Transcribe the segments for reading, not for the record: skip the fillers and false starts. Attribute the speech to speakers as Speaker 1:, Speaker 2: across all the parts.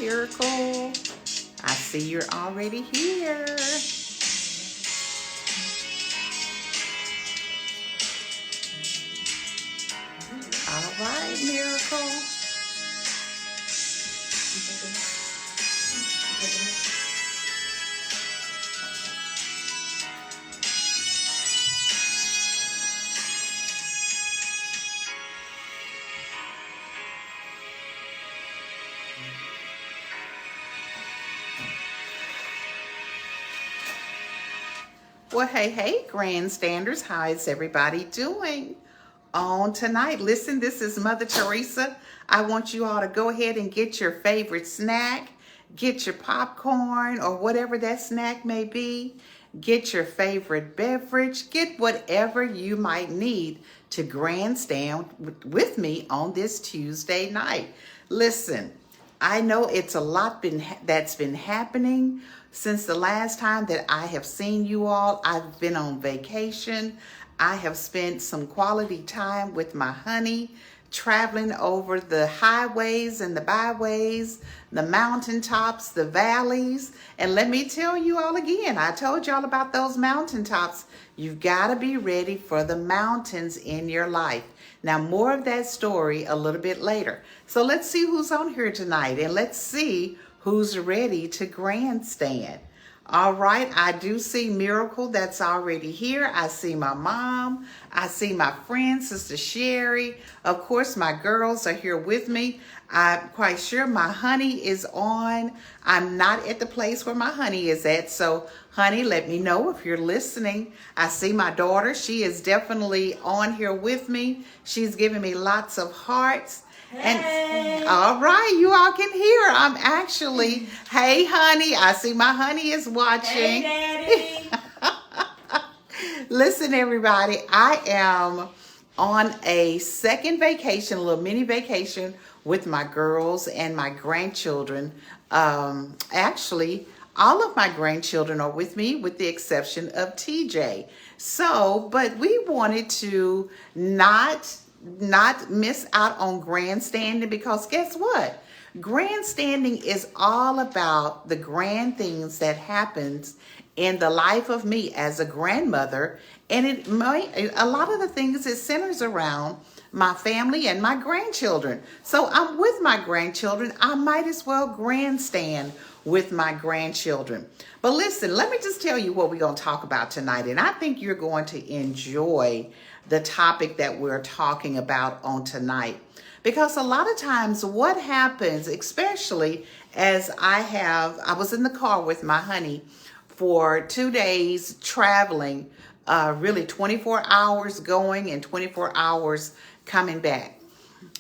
Speaker 1: Miracle. I see you're already here. All right, Miracle. Well, hey, grandstanders, how is everybody doing on tonight? Listen, this is Mother Teresa. I want you all to go ahead and get your favorite snack, get your popcorn or whatever that snack may be, get your favorite beverage, get whatever you might need to grandstand with me on this Tuesday night. Listen, I know it's a lot that's been happening since the last time that I have seen you all. I've been on vacation. I have spent some quality time with my honey, traveling over the highways and the byways, the mountaintops, the valleys. And let me tell you all again, I told y'all about those mountaintops. You've got to be ready for the mountains in your life. Now, more of that story a little bit later. So let's see who's on here tonight, and let's see who's ready to grandstand. All right, I do see Miracle that's already here. I see my mom. I see my friend, Sister Sherry. Of course, my girls are here with me. I'm quite sure my honey is on. I'm not at the place where my honey is at. So, honey, let me know if you're listening. I see my daughter. She is definitely on here with me. She's giving me lots of hearts.
Speaker 2: Hey.
Speaker 1: And all right, you all can hear. I'm actually, hey, honey. I see my honey is watching.
Speaker 2: Hey, Daddy.
Speaker 1: Listen, everybody, I am on a second vacation, a little mini vacation with my girls and my grandchildren. Actually, all of my grandchildren are with me with the exception of TJ. So, but we wanted to not miss out on grandstanding, because guess what? Grandstanding is all about the grand things that happens in the life of me as a grandmother, and a lot of the things it centers around my family and my grandchildren. So I'm with my grandchildren. I might as well grandstand with my grandchildren. But listen, let me just tell you what we're going to talk about tonight, and I think you're going to enjoy the topic that we're talking about on tonight. Because a lot of times what happens, especially as I was in the car with my honey for 2 days traveling, really 24 hours going and 24 hours coming back.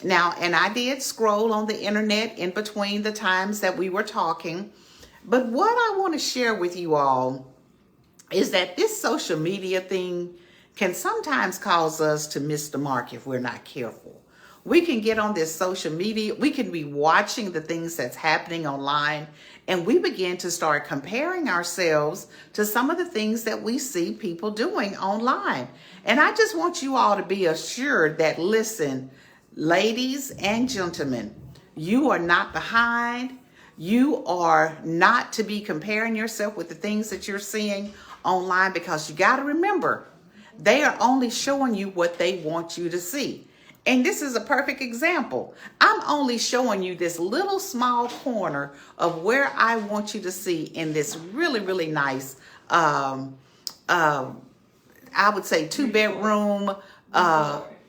Speaker 1: Now, and I did scroll on the internet in between the times that we were talking. But what I want to share with you all is that this social media thing can sometimes cause us to miss the mark if we're not careful. We can get on this social media, we can be watching the things that's happening online, and we begin to start comparing ourselves to some of the things that we see people doing online. And I just want you all to be assured that, listen, ladies and gentlemen, you are not behind. You are not to be comparing yourself with the things that you're seeing online, because you got to remember, they are only showing you what they want you to see. And this is a perfect example. I'm only showing you this little small corner of where I want you to see in this really, really nice, I would say 2-bedroom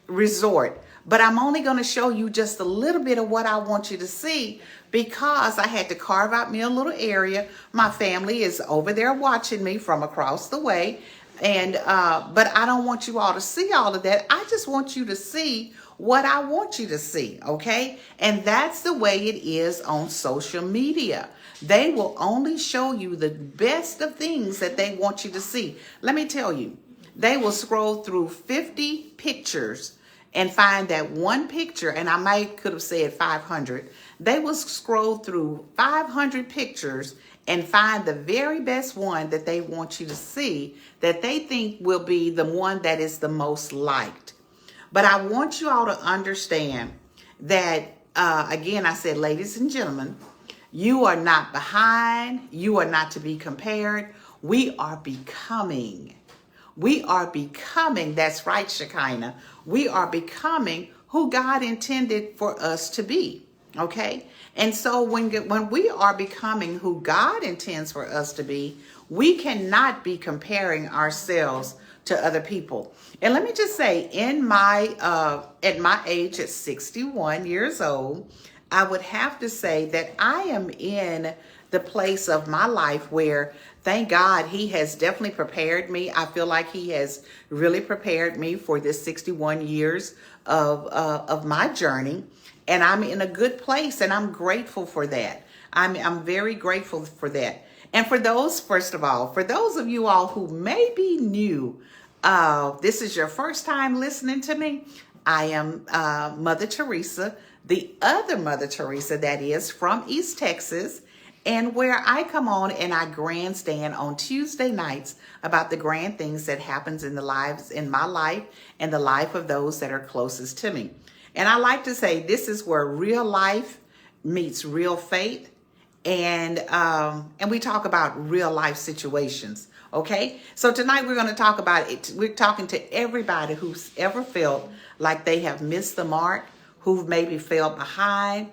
Speaker 1: resort. But I'm only going to show you just a little bit of what I want you to see, because I had to carve out me a little area. My family is over there watching me from across the way. And but I don't want you all to see all of that. I just want you to see what I want you to see, okay? And that's the way it is on social media. They will only show you the best of things that they want you to see. Let me tell you, they will scroll through 50 pictures and find that one picture, and I could have said 500. They will scroll through 500 pictures and find the very best one that they want you to see, that they think will be the one that is the most liked. But I want you all to understand that, again, I said, ladies and gentlemen, You are not behind. You are not to be compared. We are becoming. We are becoming, that's right, Shekinah. We are becoming who God intended for us to be. Okay? And so when we are becoming who God intends for us to be, we cannot be comparing ourselves to other people. And let me just say, at my age, at 61 years old, I would have to say that I am in the place of my life where, thank God, he has definitely prepared me. I feel like he has really prepared me for this 61 years of my journey. And I'm in a good place, and I'm grateful for that. I'm very grateful for that. And for those, first of all, for those of you all who may be new, this is your first time listening to me, I am Mother Teresa, the other Mother Teresa, that is, from East Texas, and where I come on and I grandstand on Tuesday nights about the grand things that happens in my life and the life of those that are closest to me. And I like to say this is where real life meets real faith, and we talk about real life situations. Okay, so tonight we're going to talk about it. We're talking to everybody who's ever felt like they have missed the mark, who've maybe fell behind.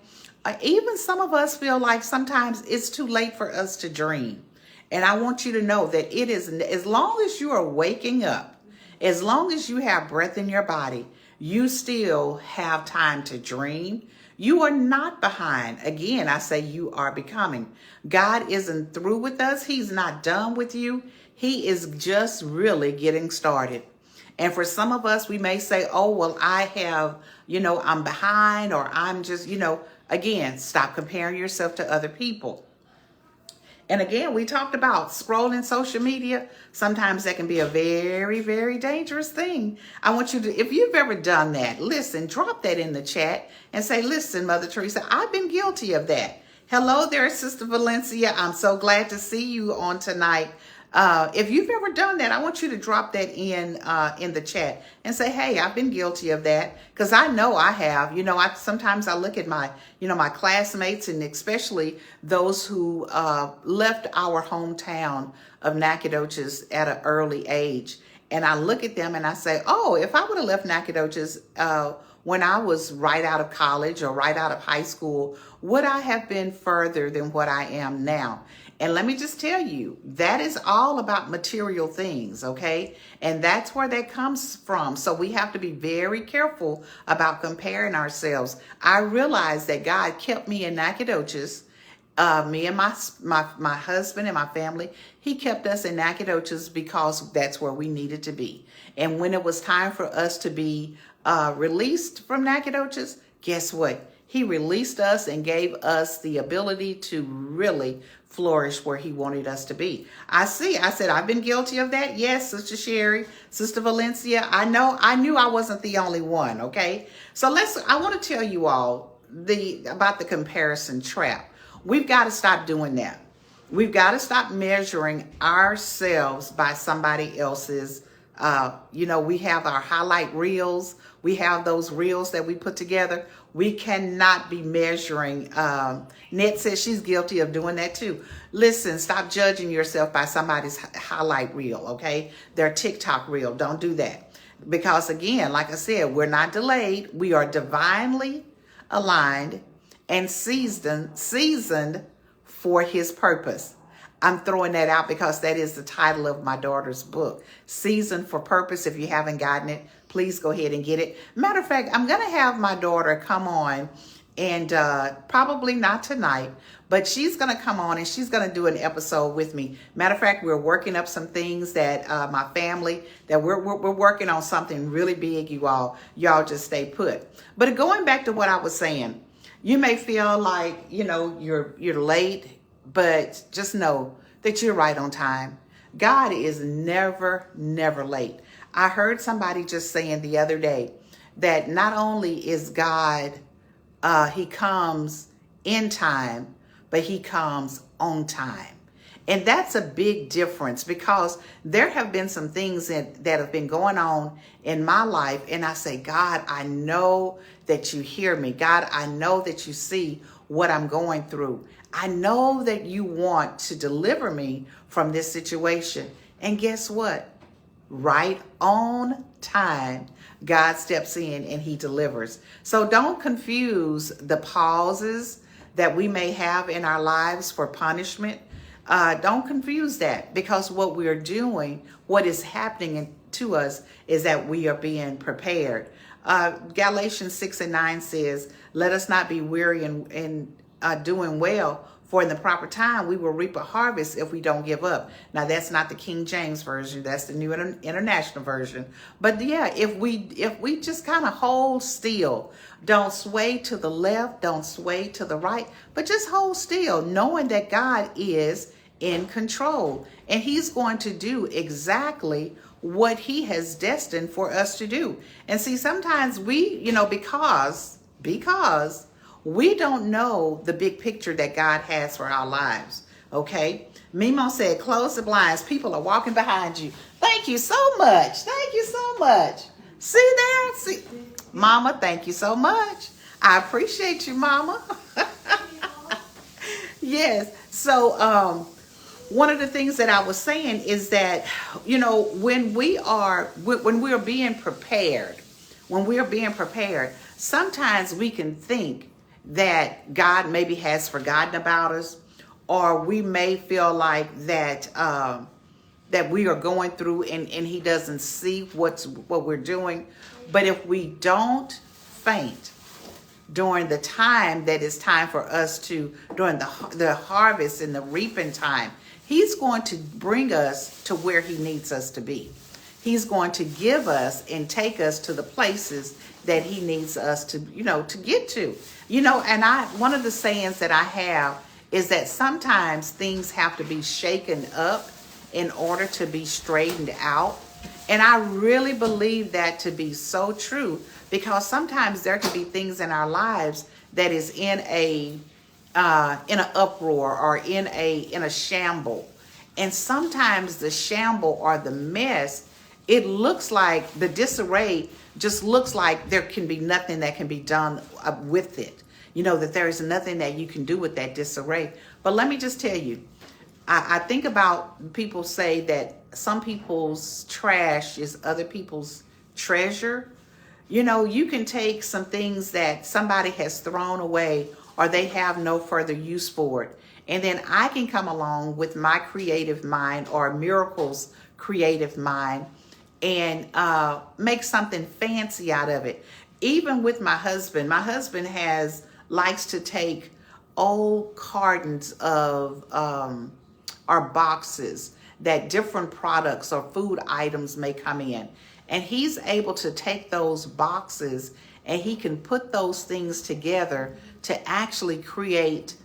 Speaker 1: Even some of us feel like sometimes it's too late for us to dream. And I want you to know that it is, as long as you are waking up, as long as you have breath in your body, you still have time to dream. You are not behind. Again, I say you are becoming. God isn't through with us. He's not done with you. He is just really getting started. And for some of us, we may say, oh, well, I have, I'm behind, or I'm just, again, stop comparing yourself to other people. And again, we talked about scrolling social media. Sometimes that can be a very, very dangerous thing. I want you to, if you've ever done that, listen, drop that in the chat and say, listen, Mother Teresa, I've been guilty of that. Hello there, Sister Valencia. I'm so glad to see you on tonight. If you've ever done that, I want you to drop that in the chat and say, hey, I've been guilty of that, because I know I have. Sometimes I look at my classmates, and especially those who left our hometown of Nacogdoches at an early age. And I look at them and I say, oh, if I would have left Nacogdoches when I was right out of college or right out of high school, would I have been further than what I am now? And let me just tell you, that is all about material things, okay? And that's where that comes from. So we have to be very careful about comparing ourselves. I realized that God kept me in Nacogdoches, me and my husband and my family. He kept us in Nacogdoches because that's where we needed to be. And when it was time for us to be released from Nacogdoches, guess what? He released us and gave us the ability to really flourish where he wanted us to be. I said, I've been guilty of that. Yes, Sister Sherry, Sister Valencia. I knew I wasn't the only one. Okay. So I want to tell you all about the comparison trap. We've got to stop doing that. We've got to stop measuring ourselves by somebody else's. We have our highlight reels. We have those reels that we put together. We cannot be measuring. Net says she's guilty of doing that too. Listen, stop judging yourself by somebody's highlight reel, okay? Their TikTok reel. Don't do that. Because again, like I said, we're not delayed. We are divinely aligned and seasoned for his purpose. I'm throwing that out because that is the title of my daughter's book, Seasoned for Purpose. If you haven't gotten it, please go ahead and get it. Matter of fact, I'm going to have my daughter come on, and probably not tonight, but she's going to come on and she's going to do an episode with me. Matter of fact, we're working up some things that my family, that we're working on something really big, you all. Y'all just stay put. But going back to what I was saying, you may feel like, you're late, but just know that you're right on time. God is never, never late. I heard somebody just saying the other day that not only is God, he comes in time, but he comes on time. And that's a big difference, because there have been some things that have been going on in my life. And I say, God, I know that you hear me. God, I know that you see what I'm going through. I know that you want to deliver me from this situation. And guess what? Right on time, God steps in and he delivers. So don't confuse the pauses that we may have in our lives for punishment. Don't confuse that, because what we're doing, what is happening to us, is that we are being prepared. Galatians 6:9 says, let us not be weary in doing well, for in the proper time we will reap a harvest if we don't give up. Now that's not the King James version, that's the New International Version. But yeah, if we just kind of hold still, don't sway to the left, don't sway to the right, but just hold still, knowing that God is in control and he's going to do exactly what he has destined for us to do. And see, sometimes we, because we don't know the big picture that God has for our lives. Okay. Mimo said, close the blinds. People are walking behind you. Thank you so much. Thank you so much. See there? See, Mama, thank you so much. I appreciate you, Mama. Yes. So, one of the things that I was saying is that, when we are being prepared, sometimes we can think that God maybe has forgotten about us, or we may feel like that that we are going through and he doesn't see what we're doing. But if we don't faint during the time that is time for us to, during the harvest and the reaping time, he's going to bring us to where he needs us to be. He's going to give us and take us to the places that he needs us to, to get to. And one of the sayings that I have is that sometimes things have to be shaken up in order to be straightened out. And I really believe that to be so true, because sometimes there can be things in our lives that is in an uproar or in a shamble. And sometimes the shamble or the mess, it looks like the disarray just looks like there can be nothing that can be done with it. That there is nothing that you can do with that disarray. But let me just tell you, I think about people say that some people's trash is other people's treasure. You can take some things that somebody has thrown away or they have no further use for it. And then I can come along with my creative mind or Miracle's creative mind and make something fancy out of it. Even with my husband likes to take old cartons of or boxes that different products or food items may come in. And he's able to take those boxes and he can put those things together to actually create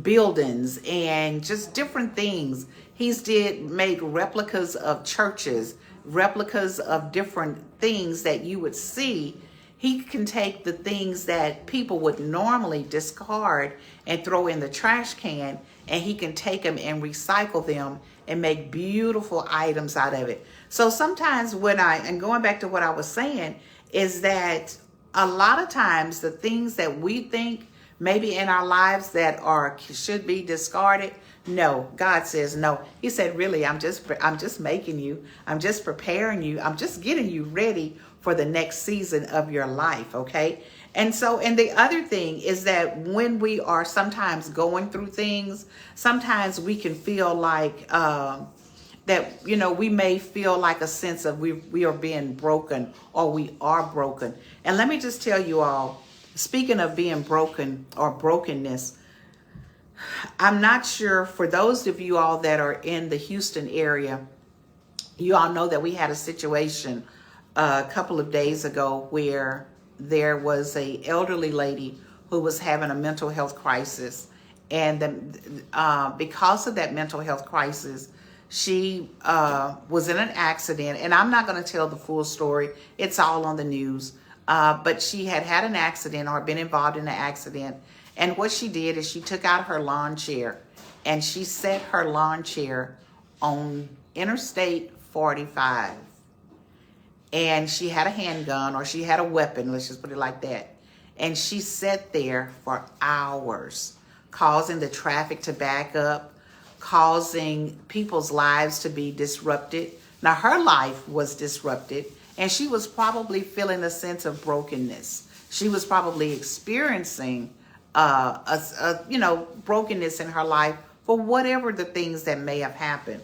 Speaker 1: buildings and just different things. He's made replicas of churches, replicas of different things that you would see. He can take the things that people would normally discard and throw in the trash can, and he can take them and recycle them and make beautiful items out of it. So sometimes and going back to what I was saying, is that a lot of times the things that we think maybe in our lives that should be discarded, no, God says no. He said, really, I'm just making you, I'm just preparing you, I'm just getting you ready for the next season of your life, okay? And the other thing is that when we are sometimes going through things, sometimes we can feel like that, we may feel like a sense of we are being broken or we are broken. And let me just tell you all, speaking of being broken or brokenness, I'm not sure, for those of you all that are in the Houston area, you all know that we had a situation a couple of days ago where there was a elderly lady who was having a mental health crisis. And because of that mental health crisis, she was in an accident. And I'm not going to tell the full story. It's all on the news. But she had an accident or been involved in an accident. And what she did is she took out her lawn chair and she set her lawn chair on Interstate 45. And she had a handgun, or she had a weapon, let's just put it like that. and she sat there for hours, causing the traffic to back up, causing people's lives to be disrupted. Now, her life was disrupted, and she was probably feeling a sense of brokenness. She was probably experiencing brokenness in her life for whatever the things that may have happened.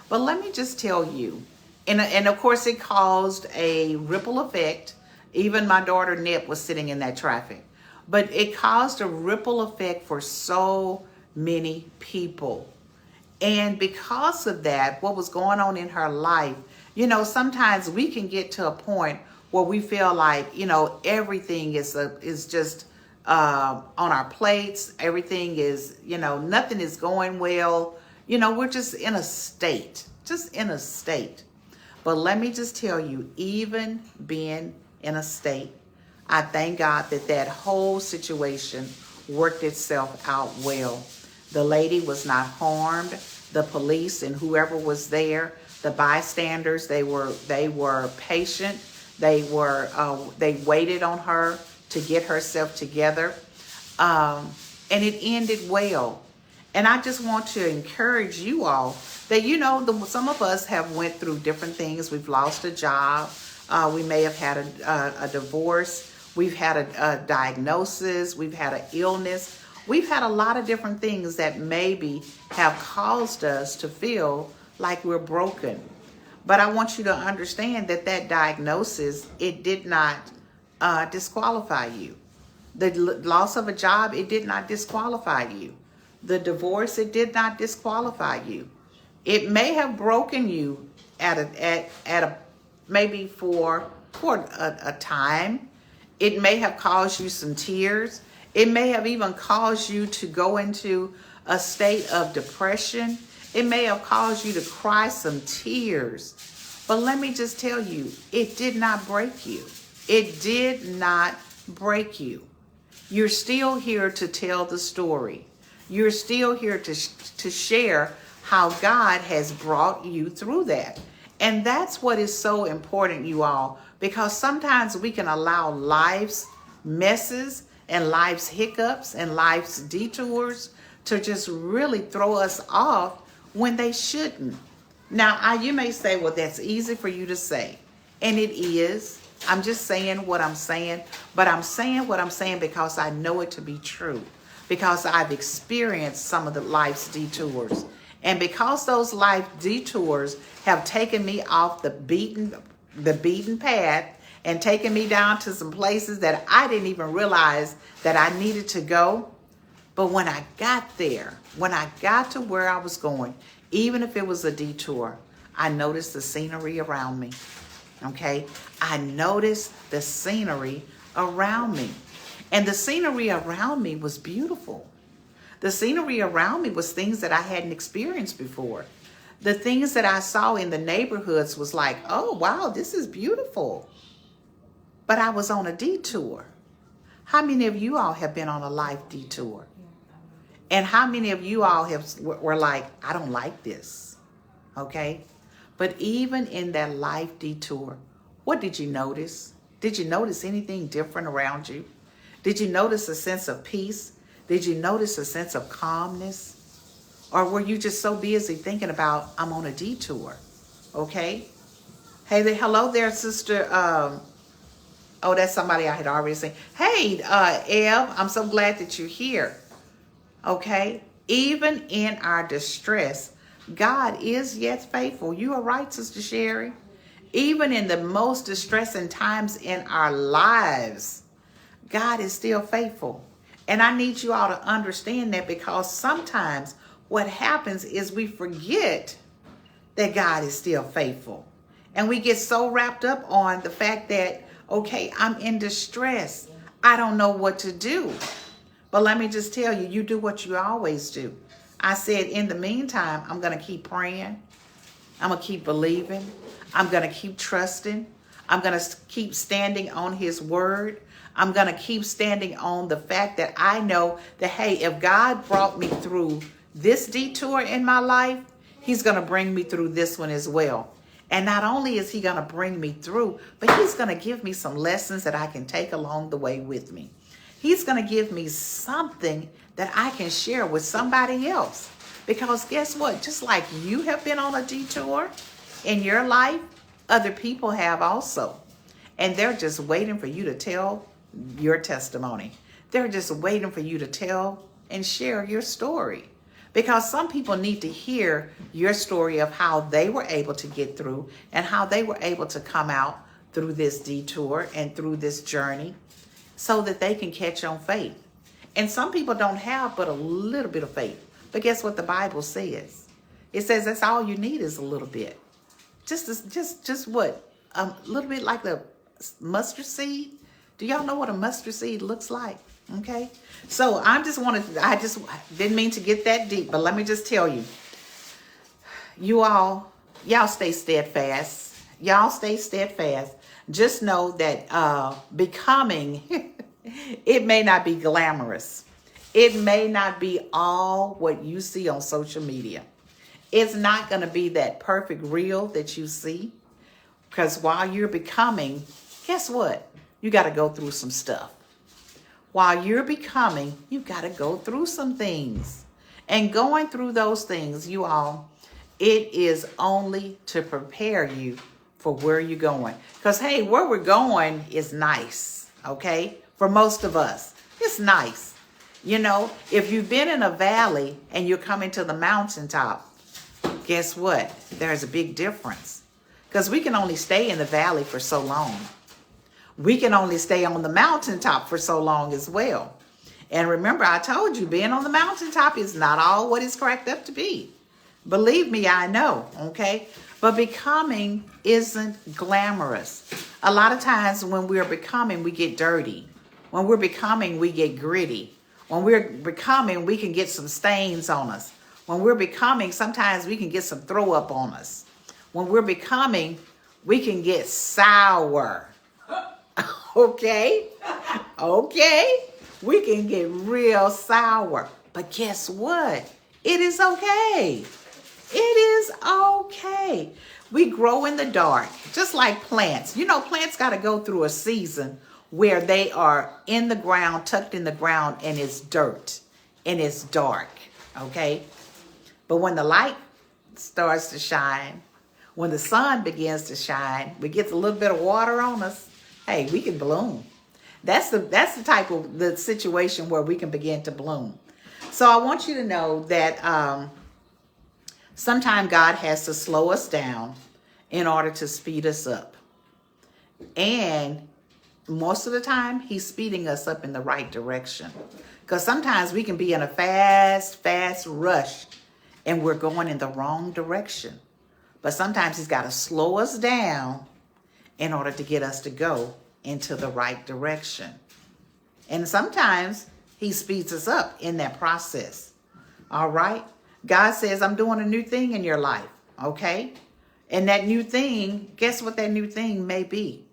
Speaker 1: But let me just tell you, and of course it caused a ripple effect. Even my daughter Nip was sitting in that traffic. But it caused a ripple effect for so many people. And because of that, what was going on in her life, sometimes we can get to a point where we feel like, everything is just on our plates. Everything is, nothing is going well. We're just in a state. But let me just tell you, even being in a state, I thank God that whole situation worked itself out well. The lady was not harmed. The police and whoever was there, the bystanders, they were patient. They waited on her to get herself together, and it ended well. And I just want to encourage you all that, some of us have went through different things. We've lost a job. We may have had a divorce. We've had a diagnosis. We've had an illness. We've had a lot of different things that maybe have caused us to feel like we're broken. But I want you to understand that diagnosis, it did not disqualify you. The loss of a job, it did not disqualify you. The divorce, it did not disqualify you. It may have broken you at a maybe for a time. It may have caused you some tears. It may have even caused you to go into a state of depression. It may have caused you to cry some tears. But let me just tell you, it did not break you. It did not break you. You're still here to tell the story. You're still here to share how God has brought you through that. And that's what is so important, you all, because sometimes we can allow life's messes and life's hiccups and life's detours to just really throw us off when they shouldn't. Now, you may say, well, that's easy for you to say. And it is. I'm just saying what I'm saying. But I'm saying what I'm saying because I know it to be true. Because I've experienced some of the life's detours. And because those life detours have taken me off the beaten path and taken me down to some places that I didn't even realize that I needed to go. But when I got there, when I got to where I was going, even if it was a detour, I noticed the scenery around me. Okay? I noticed the scenery around me. And the scenery around me was beautiful. The scenery around me was things that I hadn't experienced before. The things that I saw in the neighborhoods was like, oh, wow, this is beautiful. But I was on a detour. How many of you all have been on a life detour? And how many of you all were like, I don't like this, okay? But even in that life detour, what did you notice? Did you notice anything different around you? Did you notice a sense of peace? Did you notice a sense of calmness? Or were you just so busy thinking about, I'm on a detour, okay? Hey there, hello there, sister. Oh, that's somebody I had already seen. Hey, Ev, I'm so glad that you're here. Okay? Even in our distress, God is yet faithful. You are right, Sister Sherry. Even in the most distressing times in our lives, God is still faithful. And I need you all to understand that, because sometimes what happens is we forget that God is still faithful. And we get so wrapped up on the fact that, okay, I'm in distress. I don't know what to do. But let me just tell you, you do what you always do. I said, in the meantime, I'm going to keep praying. I'm going to keep believing. I'm going to keep trusting. I'm going to keep standing on his word. I'm going to keep standing on the fact that I know that, hey, if God brought me through this detour in my life, he's going to bring me through this one as well. And not only is he going to bring me through, but he's going to give me some lessons that I can take along the way with me. He's going to give me something that I can share with somebody else. Because guess what? Just like you have been on a detour in your life, other people have also. And they're just waiting for you to tell your testimony. They're just waiting for you to tell and share your story. Because some people need to hear your story of how they were able to get through and how they were able to come out through this detour and through this journey so that they can catch on faith. And some people don't have but a little bit of faith. But guess what the Bible says? It says that's all you need is a little bit. Just what? A little bit like the mustard seed. Do y'all know what a mustard seed looks like? Okay. So I just didn't mean to get that deep, but let me just tell you, y'all stay steadfast. Y'all stay steadfast. Just know that becoming, it may not be glamorous. It may not be all what you see on social media. It's not going to be that perfect reel that you see. Because while you're becoming, guess what? You got to go through some stuff. While you're becoming, you've got to go through some things. And going through those things, you all, it is only to prepare you for where you're going. Because, hey, where we're going is nice, okay? For most of us, it's nice. You know, if you've been in a valley and you're coming to the mountaintop, guess what? There's a big difference. Because we can only stay in the valley for so long. We can only stay on the mountaintop for so long as well. And remember, I told you, being on the mountaintop is not all what it's cracked up to be. Believe me, I know, okay? But becoming isn't glamorous. A lot of times when we're becoming, we get dirty. When we're becoming, we get gritty. When we're becoming, we can get some stains on us. When we're becoming, sometimes we can get some throw up on us. When we're becoming, we can get sour. Okay? Okay? We can get real sour. But guess what? It is okay. It is okay. We grow in the dark, just like plants. You know, plants got to go through a season where they are in the ground, tucked in the ground, and it's dirt, and it's dark, okay? But when the light starts to shine, when the sun begins to shine, we get a little bit of water on us, hey, we can bloom. That's the type of the situation where we can begin to bloom. So I want you to know that sometimes God has to slow us down in order to speed us up. And most of the time, he's speeding us up in the right direction. Because sometimes we can be in a fast rush and we're going in the wrong direction. But sometimes he's got to slow us down in order to get us to go into the right direction. And sometimes he speeds us up in that process. All right? God says, I'm doing a new thing in your life. Okay? And that new thing, guess what that new thing may be?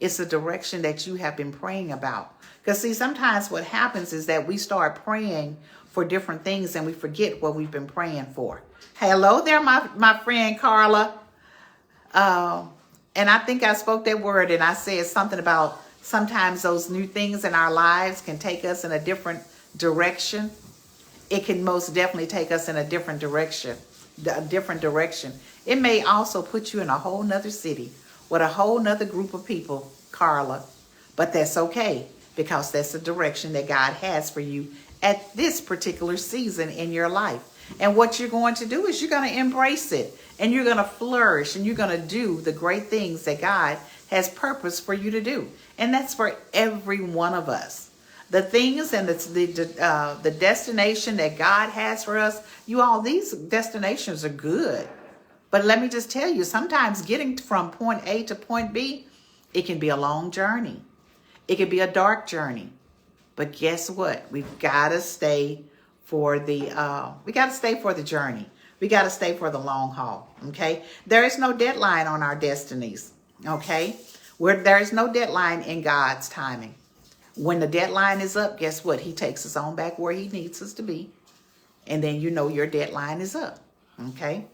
Speaker 1: It's a direction that you have been praying about. Because see, sometimes what happens is that we start praying for different things and we forget what we've been praying for. Hello there, my friend Carla. And I think I spoke that word and I said something about sometimes those new things in our lives can take us in a different direction. It can most definitely take us in a different direction. It may also put you in a whole nother city with a whole nother group of people, Carla. But that's okay, because that's the direction that God has for you at this particular season in your life. And what you're going to do is you're going to embrace it, and you're going to flourish, and you're going to do the great things that God has purpose for you to do. And that's for every one of us. The things and the destination that God has for us, you all, these destinations are good. But let me just tell you, sometimes getting from point A to point B, it can be a long journey. It can be a dark journey. But guess what? We've got to stay for the journey. We got to stay for the long haul. Okay? There is no deadline on our destinies. Okay? There is no deadline in God's timing. When the deadline is up, guess what? He takes us on back where he needs us to be. And then you know your deadline is up. Okay?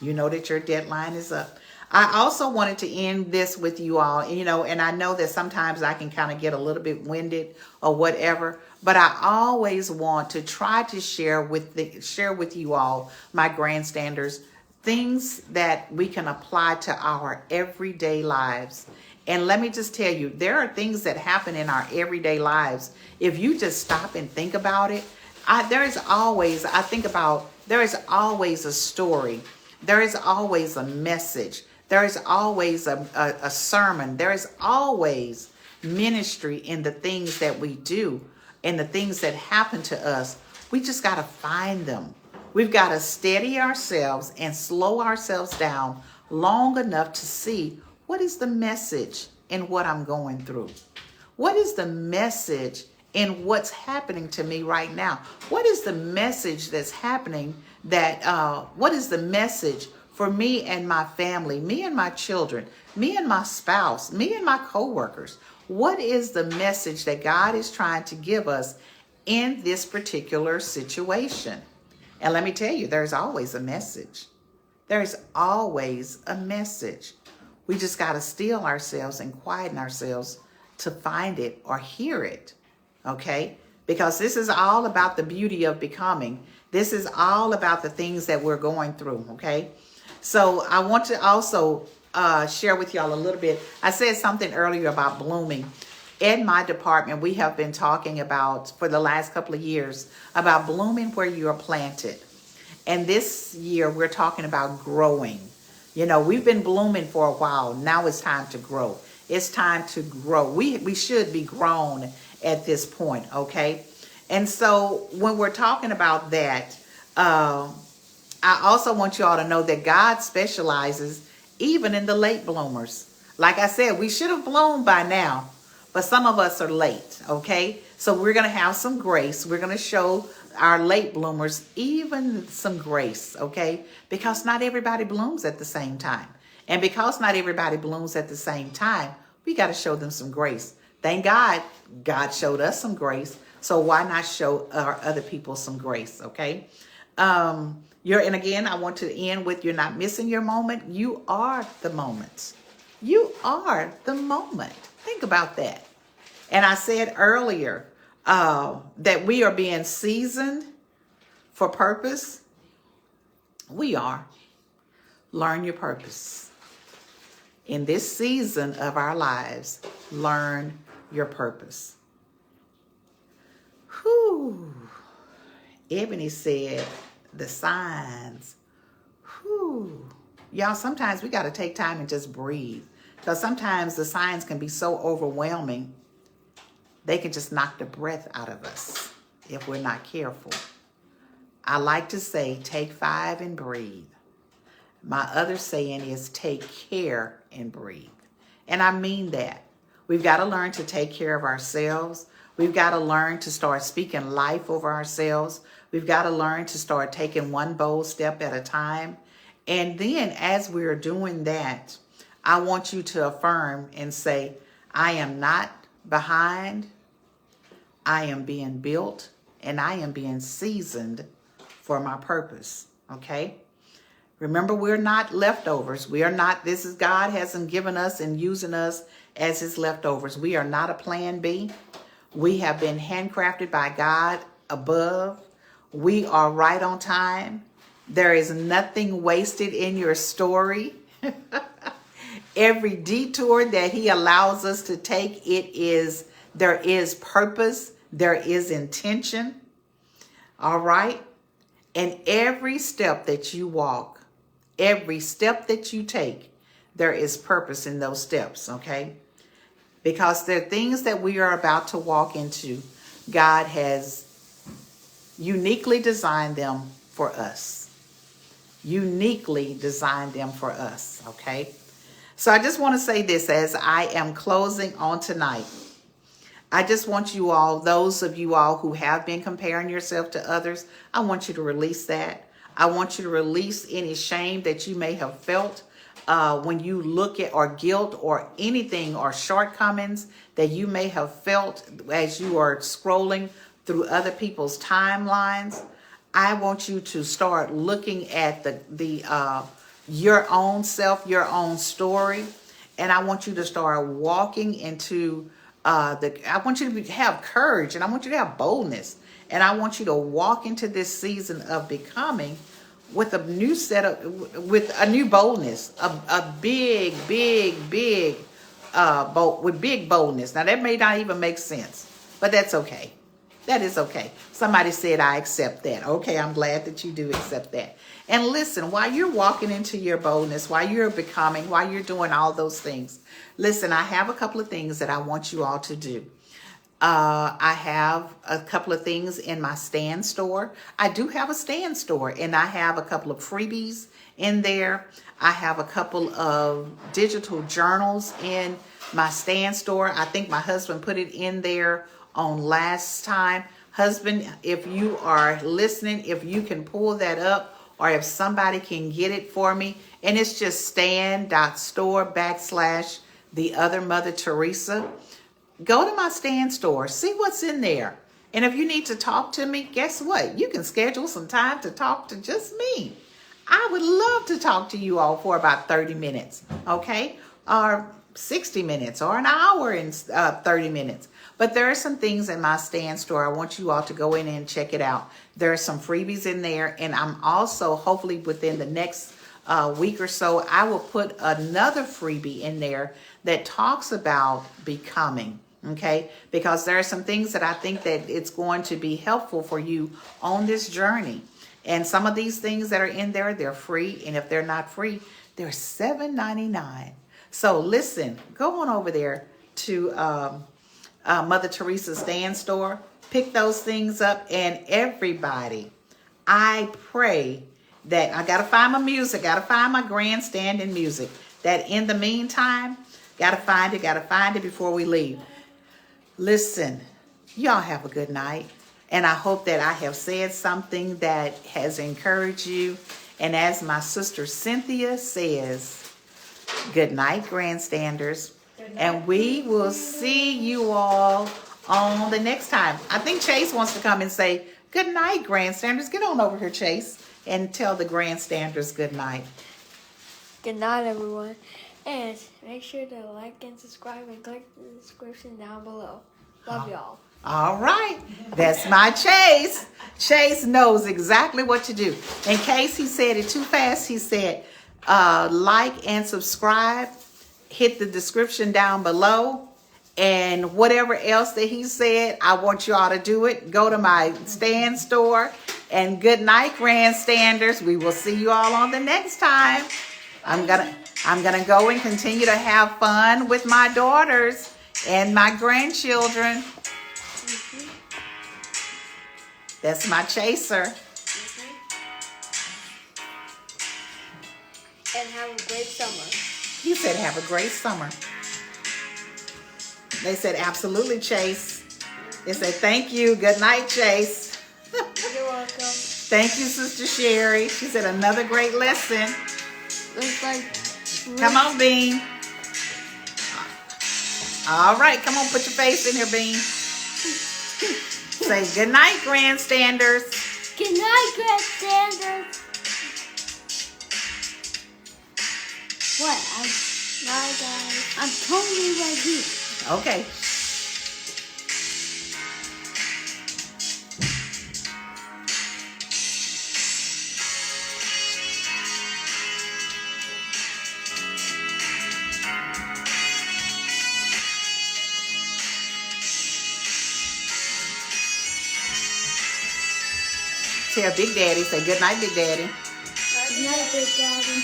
Speaker 1: You know that your deadline is up. I also wanted to end this with you all, and I know that sometimes I can kind of get a little bit winded or whatever, but I always want to try to share with you all, my grandstanders, things that we can apply to our everyday lives. And let me just tell you, there are things that happen in our everyday lives. If you just stop and think about it, there is always a story. There is always a message. There is always a sermon. There is always ministry in the things that we do and the things that happen to us. We just got to find them. We've got to steady ourselves and slow ourselves down long enough to see what is the message in what I'm going through. What is the message in what's happening to me right now? What is the message that's happening what is the message for me and my family, me and my children, me and my spouse, me and my coworkers? What is the message that God is trying to give us in this particular situation? And let me tell you, there's always a message. There's always a message. We just got to still ourselves and quieten ourselves to find it or hear it. Okay? Because this is all about the beauty of becoming. This is all about the things that we're going through. Okay? So I want to also share with y'all a little bit. I said something earlier about blooming. In my department, we have been talking about, for the last couple of years, about blooming where you are planted. And this year, we're talking about growing. We've been blooming for a while. Now it's time to grow. It's time to grow. We should be grown at this point, okay? And so when we're talking about that, I also want you all to know that God specializes even in the late bloomers. Like I said, we should have bloomed by now, but some of us are late, okay? So we're going to have some grace. We're going to show our late bloomers even some grace, okay? Because not everybody blooms at the same time. And because not everybody blooms at the same time, we got to show them some grace. Thank God, God showed us some grace. So why not show other people some grace, okay? And again, I want to end with, you're not missing your moment. You are the moment. You are the moment. Think about that. And I said earlier that we are being seasoned for purpose. We are. Learn your purpose. In this season of our lives, learn your purpose. Whew. Ebony said, the signs. Whew. Y'all, sometimes we got to take time and just breathe. Because sometimes the signs can be so overwhelming, they can just knock the breath out of us if we're not careful. I like to say, take 5 and breathe. My other saying is, take care and breathe. And I mean that. We've got to learn to take care of ourselves. We've got to learn to start speaking life over ourselves. We've got to learn to start taking one bold step at a time. And then as we're doing that, I want you to affirm and say, I am not behind. I am being built and I am being seasoned for my purpose. Okay? Remember, we're not leftovers. We are not, God hasn't given us and using us as his leftovers. We are not a plan B. We have been handcrafted by God above. We are right on time. There is nothing wasted in your story. Every detour that he allows us to take, there is purpose, there is intention. All right? And every step that you walk, every step that you take, there is purpose in those steps, okay? Because there are things that we are about to walk into. God has uniquely designed them for us. Uniquely designed them for us, okay? So I just want to say this as I am closing on tonight. I just want you all, those of you all who have been comparing yourself to others, I want you to release that. I want you to release any shame that you may have felt when you look at, or guilt or anything or shortcomings that you may have felt as you are scrolling through other people's timelines. I want you to start looking at the your own self, your own story. And I want you to start walking into I want you to have courage, and I want you to have boldness. And I want you to walk into this season of becoming with a new with a new boldness, a big, with big boldness. Now that may not even make sense, but that's okay. That is okay. Somebody said, I accept that. Okay, I'm glad that you do accept that. And listen, while you're walking into your boldness, while you're becoming, while you're doing all those things, listen, I have a couple of things that I want you all to do. I have a couple of things in my stand store. I do have a stand store, and I have a couple of freebies in there. I have a couple of digital journals in my stand store. I think my husband put it in there on last time. Husband, if you are listening, if you can pull that up, or if somebody can get it for me, and it's just stand.store/the other Mother Teresa. Go to my stand store, see what's in there. And if you need to talk to me, guess what? You can schedule some time to talk to just me. I would love to talk to you all for about 30 minutes, okay? Or 60 minutes, or an hour and 30 minutes. But there are some things in my stand store. I want you all to go in and check it out. There are some freebies in there. And I'm also, hopefully within the next week or so, I will put another freebie in there that talks about becoming. Okay, because there are some things that I think that it's going to be helpful for you on this journey. And some of these things that are in there, they're free. And if they're not free, they're $7.99. So listen, go on over there to Mother Teresa's stand store. Pick those things up. And everybody, I pray that I got to find my music. Got to find my grandstanding music. That in the meantime, got to find it before we leave. Listen, y'all have a good night. And I hope that I have said something that has encouraged you. And as my sister Cynthia says, good night, grandstanders. Good night. And we will see you all on the next time. I think Chase wants to come and say, good night, grandstanders. Get on over here, Chase, and tell the grandstanders good night.
Speaker 3: Good night, everyone. And make sure to like and subscribe and click the description down below. Love y'all.
Speaker 1: All right. That's my Chase. Chase knows exactly what to do. In case he said it too fast, he said like and subscribe. Hit the description down below. And whatever else that he said, I want you all to do it. Go to my stand store. And good night, grandstanders. We will see you all on the next time. I'm gonna go and continue to have fun with my daughters and my grandchildren. That's my chaser.
Speaker 3: And have a great summer.
Speaker 1: You said have a great summer. They said absolutely, Chase. They said thank you. Good night, Chase.
Speaker 3: You're welcome.
Speaker 1: Thank you, Sister Sherry. She said another great lesson.
Speaker 3: Looks like...
Speaker 1: Come on, Bean. All right, come on, put your face in here, Bean. Say good night, grandstanders.
Speaker 3: Good night, grandstanders. What? Bye, guys. I'm totally right here.
Speaker 1: Okay. Tell Big Daddy, say good night, Big Daddy.
Speaker 3: Good night, Big Daddy.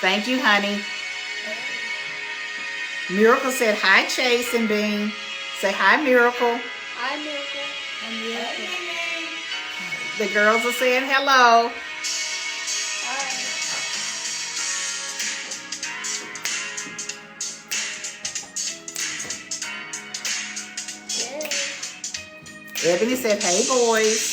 Speaker 1: Thank you, honey. Miracle said hi, Chase and Bean. Say hi, Miracle.
Speaker 3: Hi, Miracle. I'm Miracle.
Speaker 1: The girls are saying hello. Ebony said, hey, boys.